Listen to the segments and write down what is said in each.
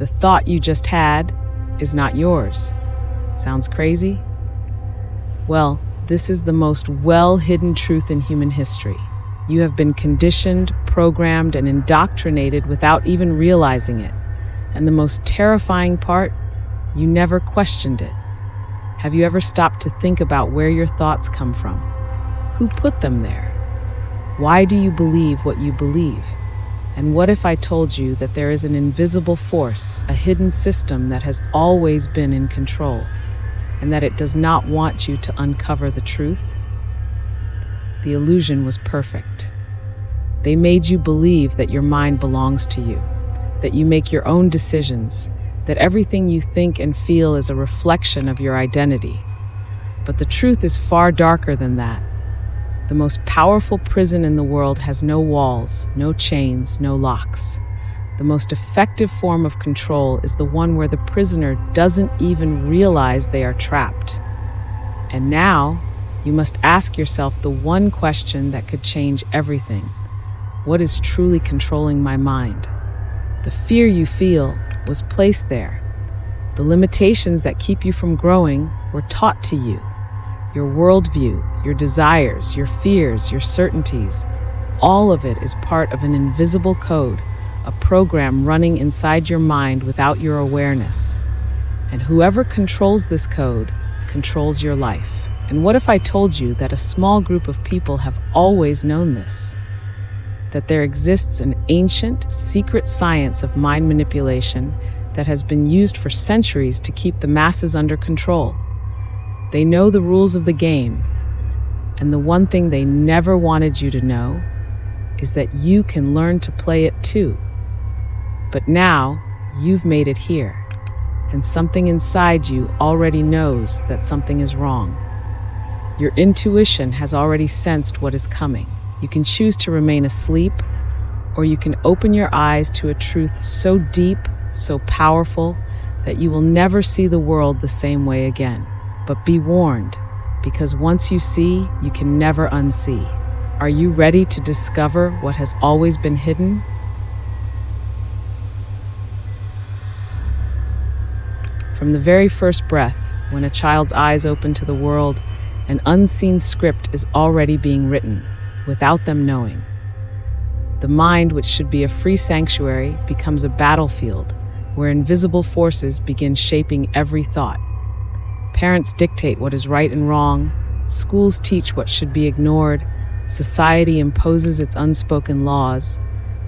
the thought you just had is not yours. Sounds crazy? Well, this is the most well-hidden truth in human history. You have been conditioned, programmed, and indoctrinated without even realizing it. And the most terrifying part, you never questioned it. Have you ever stopped to think about where your thoughts come from? Who put them there? Why do you believe what you believe? And what if I told you that there is an invisible force, a hidden system that has always been in control, and that it does not want you to uncover the truth? The illusion was perfect. They made you believe that your mind belongs to you, that you make your own decisions, that everything you think and feel is a reflection of your identity. But the truth is far darker than that. The most powerful prison in the world has no walls, no chains, no locks. The most effective form of control is the one where the prisoner doesn't even realize they are trapped. And now, you must ask yourself the one question that could change everything. What is truly controlling my mind? The fear you feel was placed there. The limitations that keep you from growing were taught to you. Your worldview, your desires, your fears, your certainties, all of it is part of an invisible code, a program running inside your mind without your awareness. And whoever controls this code controls your life. And what if I told you that a small group of people have always known this? That there exists an ancient, secret science of mind manipulation that has been used for centuries to keep the masses under control. They know the rules of the game, and the one thing they never wanted you to know is that you can learn to play it too. But now, you've made it here, and something inside you already knows that something is wrong. Your intuition has already sensed what is coming. You can choose to remain asleep, or you can open your eyes to a truth so deep, so powerful, that you will never see the world the same way again. But be warned, because once you see, you can never unsee. Are you ready to discover what has always been hidden? From the very first breath, when a child's eyes open to the world, an unseen script is already being written, without them knowing. The mind, which should be a free sanctuary, becomes a battlefield, where invisible forces begin shaping every thought. Parents dictate what is right and wrong, schools teach what should be ignored, society imposes its unspoken laws,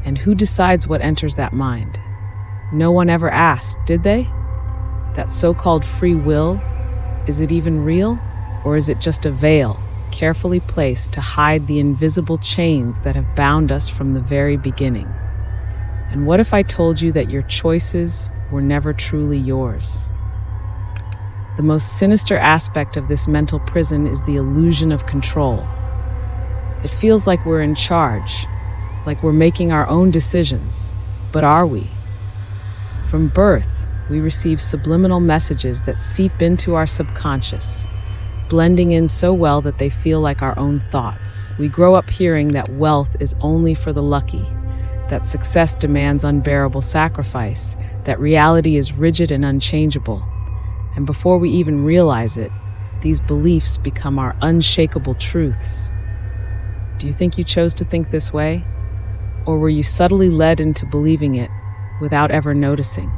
and who decides what enters that mind? No one ever asked, did they? That so-called free will, is it even real? Or is it just a veil, carefully placed to hide the invisible chains that have bound us from the very beginning? And what if I told you that your choices were never truly yours? The most sinister aspect of this mental prison is the illusion of control. It feels like we're in charge, like we're making our own decisions. But are we? From birth, we receive subliminal messages that seep into our subconscious, blending in so well that they feel like our own thoughts. We grow up hearing that wealth is only for the lucky, that success demands unbearable sacrifice, that reality is rigid and unchangeable. And before we even realize it, these beliefs become our unshakable truths. Do you think you chose to think this way? Or were you subtly led into believing it without ever noticing?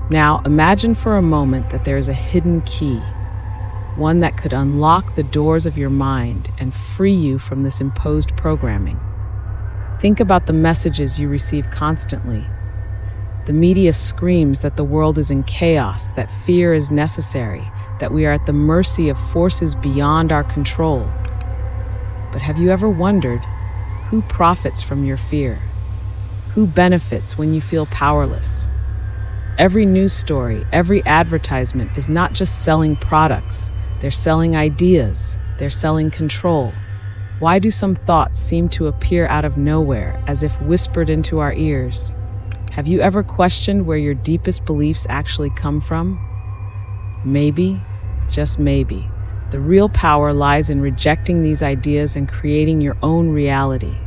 Now, imagine for a moment that there is a hidden key, one that could unlock the doors of your mind and free you from this imposed programming. Think about the messages you receive constantly. The media screams that the world is in chaos, that fear is necessary, that we are at the mercy of forces beyond our control. But have you ever wondered who profits from your fear? Who benefits when you feel powerless? Every news story, every advertisement is not just selling products. They're selling ideas. They're selling control. Why do some thoughts seem to appear out of nowhere, as if whispered into our ears? Have you ever questioned where your deepest beliefs actually come from? Maybe, just maybe, the real power lies in rejecting these ideas and creating your own reality.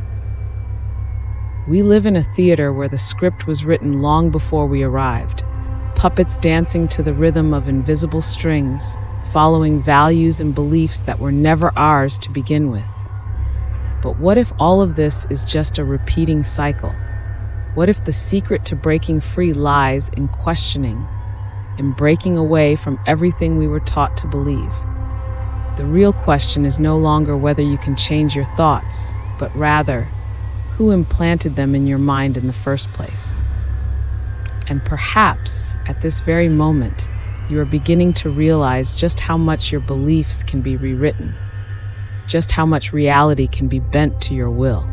We live in a theater where the script was written long before we arrived, puppets dancing to the rhythm of invisible strings, following values and beliefs that were never ours to begin with. But what if all of this is just a repeating cycle? What if the secret to breaking free lies in questioning, in breaking away from everything we were taught to believe? The real question is no longer whether you can change your thoughts, but rather, who implanted them in your mind in the first place? And perhaps, at this very moment, you are beginning to realize just how much your beliefs can be rewritten, just how much reality can be bent to your will.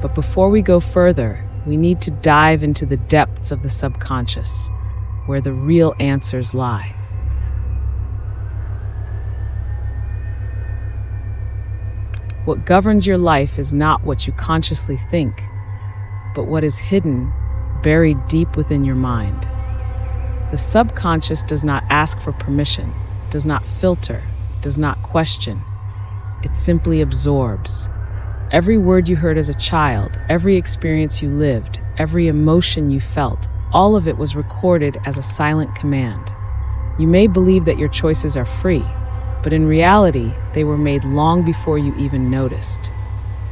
But before we go further, we need to dive into the depths of the subconscious, where the real answers lie. What governs your life is not what you consciously think, but what is hidden, buried deep within your mind. The subconscious does not ask for permission, does not filter, does not question. It simply absorbs. Every word you heard as a child, every experience you lived, every emotion you felt, all of it was recorded as a silent command. You may believe that your choices are free, but in reality, they were made long before you even noticed.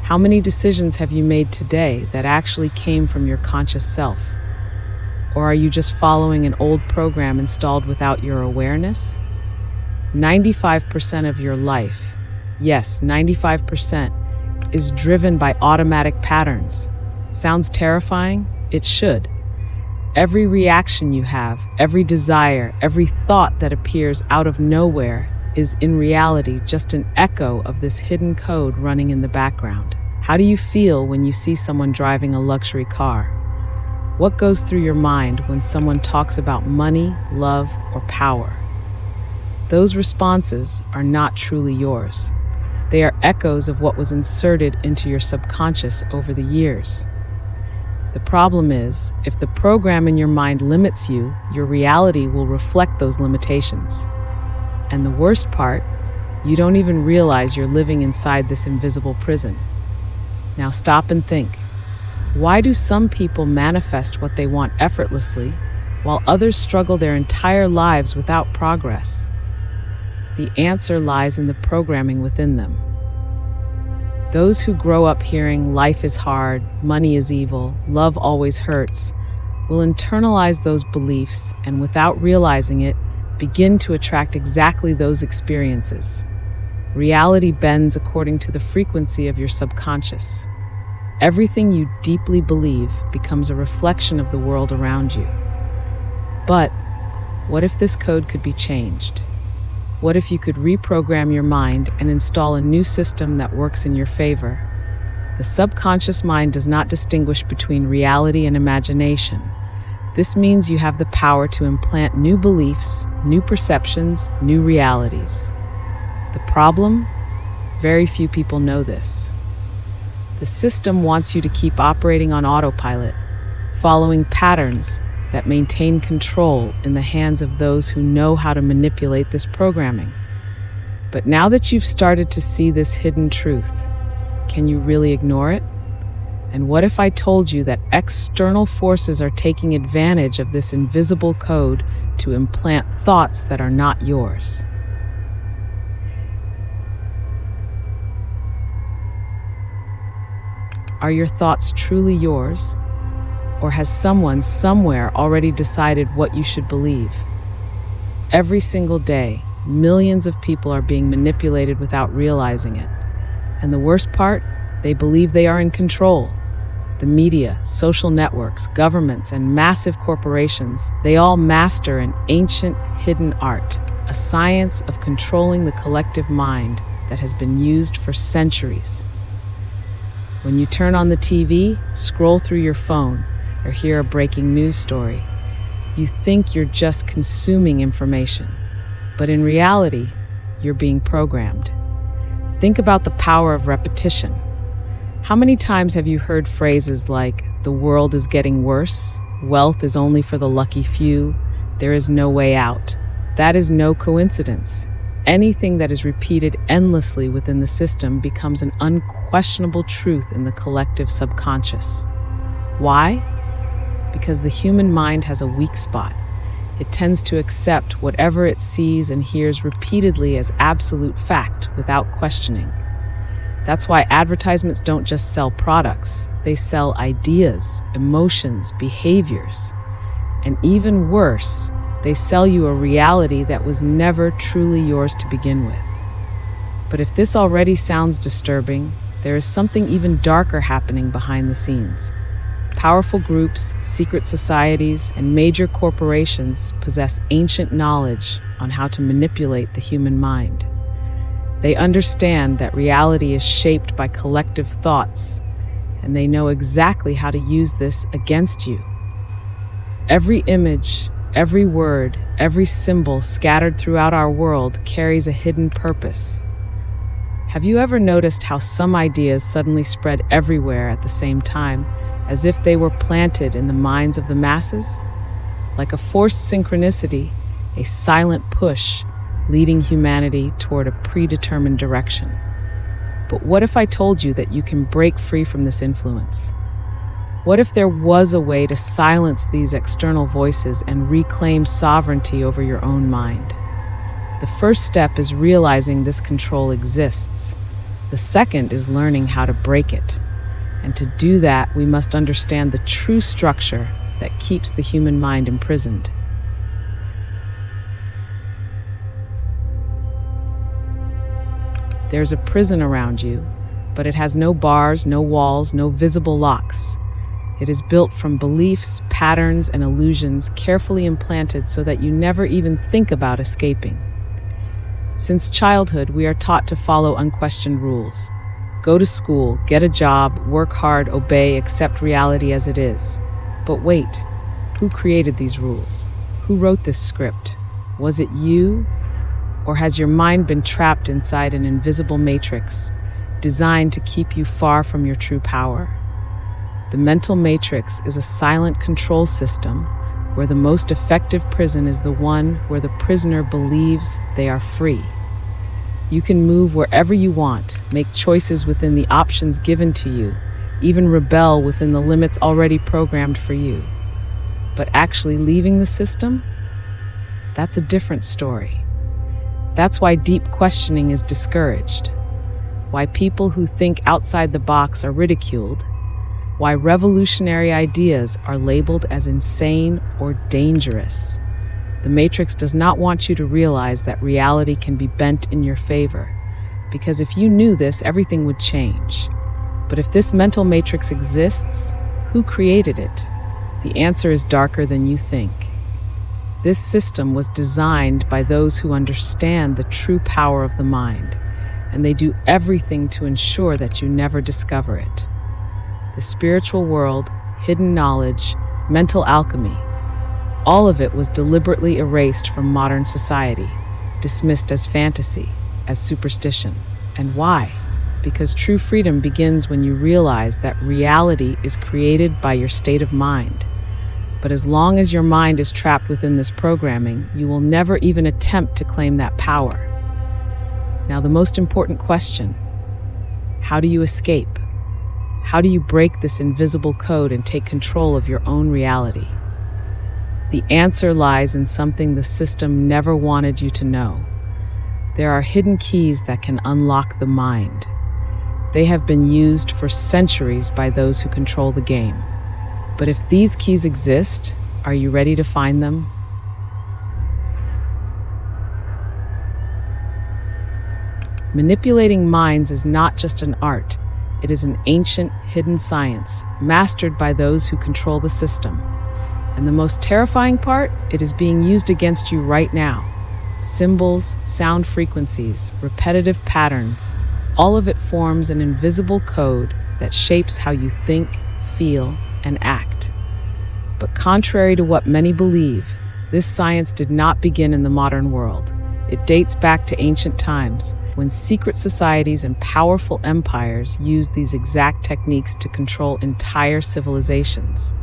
How many decisions have you made today that actually came from your conscious self? Or are you just following an old program installed without your awareness? 95% of your life, yes, 95%, is driven by automatic patterns. Sounds terrifying? It should. Every reaction you have, every desire, every thought that appears out of nowhere is in reality just an echo of this hidden code running in the background. How do you feel when you see someone driving a luxury car? What goes through your mind when someone talks about money, love, or power? Those responses are not truly yours. They are echoes of what was inserted into your subconscious over the years. The problem is, if the program in your mind limits you, your reality will reflect those limitations. And the worst part, you don't even realize you're living inside this invisible prison. Now stop and think. Why do some people manifest what they want effortlessly, while others struggle their entire lives without progress? The answer lies in the programming within them. Those who grow up hearing life is hard, money is evil, love always hurts, will internalize those beliefs and without realizing it, begin to attract exactly those experiences. Reality bends according to the frequency of your subconscious. Everything you deeply believe becomes a reflection of the world around you. But what if this code could be changed? What if you could reprogram your mind and install a new system that works in your favor? The subconscious mind does not distinguish between reality and imagination. This means you have the power to implant new beliefs, new perceptions, new realities. The problem? Very few people know this. The system wants you to keep operating on autopilot, following patterns that maintain control in the hands of those who know how to manipulate this programming. But now that you've started to see this hidden truth, can you really ignore it? And what if I told you that external forces are taking advantage of this invisible code to implant thoughts that are not yours? Are your thoughts truly yours? Or has someone somewhere already decided what you should believe? Every single day, millions of people are being manipulated without realizing it. And the worst part, they believe they are in control. The media, social networks, governments, and massive corporations, they all master an ancient hidden art, a science of controlling the collective mind that has been used for centuries. When you turn on the TV, scroll through your phone, or hear a breaking news story, you think you're just consuming information. But in reality, you're being programmed. Think about the power of repetition. How many times have you heard phrases like, "The world is getting worse," "Wealth is only for the lucky few," "There is no way out"? That is no coincidence. anything that is repeated endlessly within the system becomes an unquestionable truth in the collective subconscious. Why? Because the human mind has a weak spot. It tends to accept whatever it sees and hears repeatedly as absolute fact without questioning. That's why advertisements don't just sell products, they sell ideas, emotions, behaviors. And even worse, they sell you a reality that was never truly yours to begin with. But if this already sounds disturbing, there is something even darker happening behind the scenes. Powerful groups, secret societies, and major corporations possess ancient knowledge on how to manipulate the human mind. They understand that reality is shaped by collective thoughts, and they know exactly how to use this against you. Every image, every word, every symbol scattered throughout our world carries a hidden purpose. Have you ever noticed how some ideas suddenly spread everywhere at the same time, as if they were planted in the minds of the masses? Like a forced synchronicity, a silent push leading humanity toward a predetermined direction. But what if I told you that you can break free from this influence? What if there was a way to silence these external voices and reclaim sovereignty over your own mind? The first step is realizing this control exists. The second is learning how to break it. And to do that, we must understand the true structure that keeps the human mind imprisoned. There's a prison around you, but it has no bars, no walls, no visible locks. It is built from beliefs, patterns, and illusions carefully implanted so that you never even think about escaping. Since childhood, we are taught to follow unquestioned rules. Go to school, get a job, work hard, obey, accept reality as it is. But wait, who created these rules? Who wrote this script? Was it you? Or has your mind been trapped inside an invisible matrix designed to keep you far from your true power? The mental matrix is a silent control system where the most effective prison is the one where the prisoner believes they are free. You can move wherever you want, make choices within the options given to you, even rebel within the limits already programmed for you. But actually leaving the system? That's a different story. That's why deep questioning is discouraged, why people who think outside the box are ridiculed, why revolutionary ideas are labeled as insane or dangerous. The Matrix does not want you to realize that reality can be bent in your favor, because if you knew this, everything would change. But if this mental matrix exists, who created it? The answer is darker than you think. This system was designed by those who understand the true power of the mind, and they do everything to ensure that you never discover it. The spiritual world, hidden knowledge, mental alchemy, all of it was deliberately erased from modern society, dismissed as fantasy, as superstition. And why? Because true freedom begins when you realize that reality is created by your state of mind. But as long as your mind is trapped within this programming, you will never even attempt to claim that power. Now, the most important question: how do you escape? How do you break this invisible code and take control of your own reality? The answer lies in something the system never wanted you to know. There are hidden keys that can unlock the mind. They have been used for centuries by those who control the game. But if these keys exist, are you ready to find them? Manipulating minds is not just an art. It is an ancient, hidden science, mastered by those who control the system. And the most terrifying part, it is being used against you right now. Symbols, sound frequencies, repetitive patterns, all of it forms an invisible code that shapes how you think, feel, and act. But contrary to what many believe, this science did not begin in the modern world. It dates back to ancient times, when secret societies and powerful empires used these exact techniques to control entire civilizations.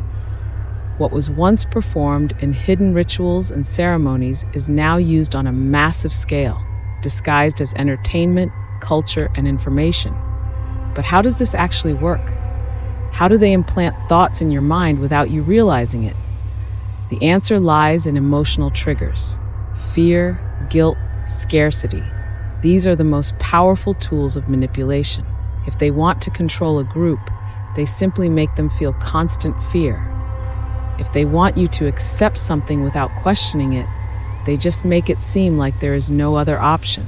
What was once performed in hidden rituals and ceremonies is now used on a massive scale, disguised as entertainment, culture, and information. But how does this actually work? How do they implant thoughts in your mind without you realizing it? The answer lies in emotional triggers: fear, guilt, scarcity. These are the most powerful tools of manipulation. If they want to control a group, they simply make them feel constant fear. If they want you to accept something without questioning it, they just make it seem like there is no other option.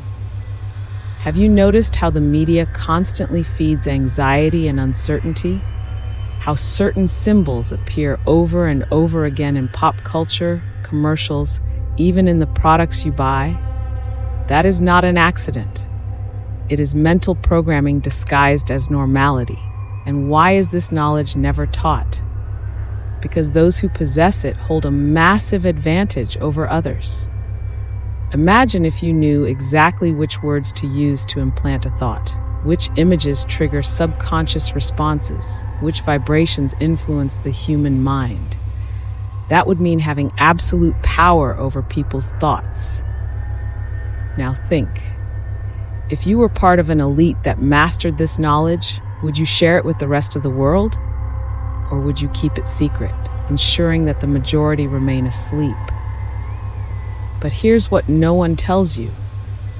Have you noticed how the media constantly feeds anxiety and uncertainty? How certain symbols appear over and over again in pop culture, commercials, even in the products you buy? That is not an accident. It is mental programming disguised as normality. And why is this knowledge never taught? Because those who possess it hold a massive advantage over others. Imagine if you knew exactly which words to use to implant a thought, which images trigger subconscious responses, which vibrations influence the human mind. That would mean having absolute power over people's thoughts. Now think, if you were part of an elite that mastered this knowledge, would you share it with the rest of the world? Or would you keep it secret, ensuring that the majority remain asleep? But here's what no one tells you.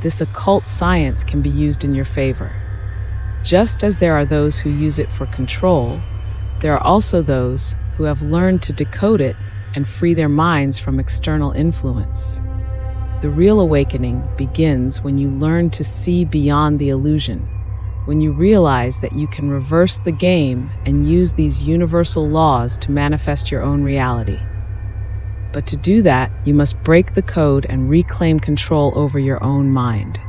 This occult science can be used in your favor. Just as there are those who use it for control, there are also those who have learned to decode it and free their minds from external influence. The real awakening begins when you learn to see beyond the illusion, when you realize that you can reverse the game and use these universal laws to manifest your own reality. But to do that, you must break the code and reclaim control over your own mind.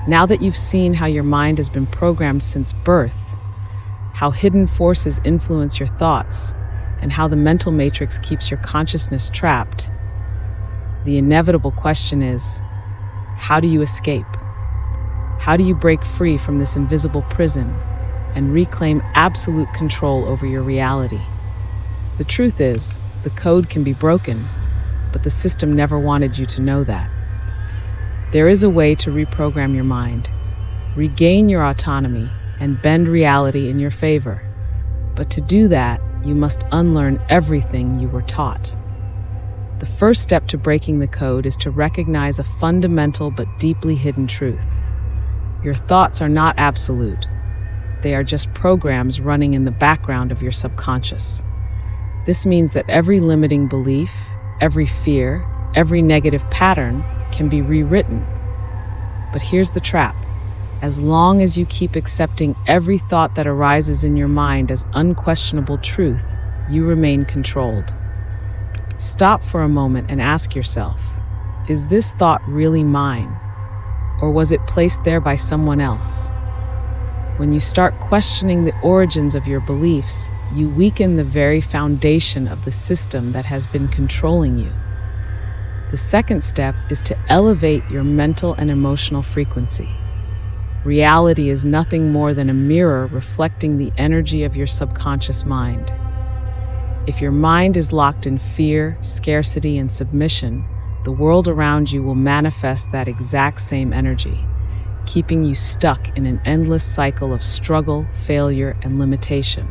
Now that you've seen how your mind has been programmed since birth, how hidden forces influence your thoughts, and how the mental matrix keeps your consciousness trapped, the inevitable question is, how do you escape? How do you break free from this invisible prison and reclaim absolute control over your reality? The truth is, the code can be broken, but the system never wanted you to know that. There is a way to reprogram your mind, regain your autonomy, and bend reality in your favor. But to do that, you must unlearn everything you were taught. The first step to breaking the code is to recognize a fundamental but deeply hidden truth. Your thoughts are not absolute. They are just programs running in the background of your subconscious. This means that every limiting belief, every fear, every negative pattern can be rewritten. But here's the trap. As long as you keep accepting every thought that arises in your mind as unquestionable truth, you remain controlled. Stop for a moment and ask yourself, is this thought really mine? Or was it placed there by someone else? When you start questioning the origins of your beliefs, you weaken the very foundation of the system that has been controlling you. The second step is to elevate your mental and emotional frequency. Reality is nothing more than a mirror reflecting the energy of your subconscious mind. If your mind is locked in fear, scarcity, and submission, the world around you will manifest that exact same energy, keeping you stuck in an endless cycle of struggle, failure, and limitation.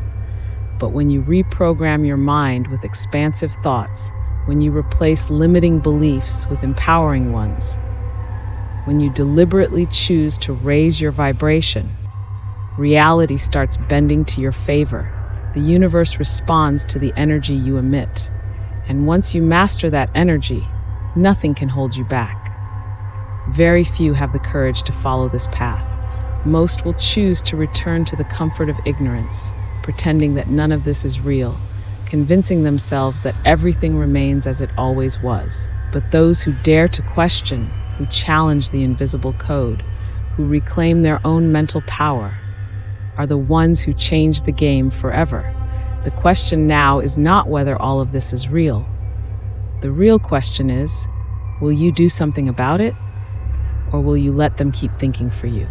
But when you reprogram your mind with expansive thoughts, when you replace limiting beliefs with empowering ones, when you deliberately choose to raise your vibration, reality starts bending to your favor. The universe responds to the energy you emit. And once you master that energy, nothing can hold you back. Very few have the courage to follow this path. Most will choose to return to the comfort of ignorance, pretending that none of this is real, convincing themselves that everything remains as it always was. But those who dare to question, who challenge the invisible code, who reclaim their own mental power, are the ones who change the game forever. The question now is not whether all of this is real. The real question is, will you do something about it, or will you let them keep thinking for you?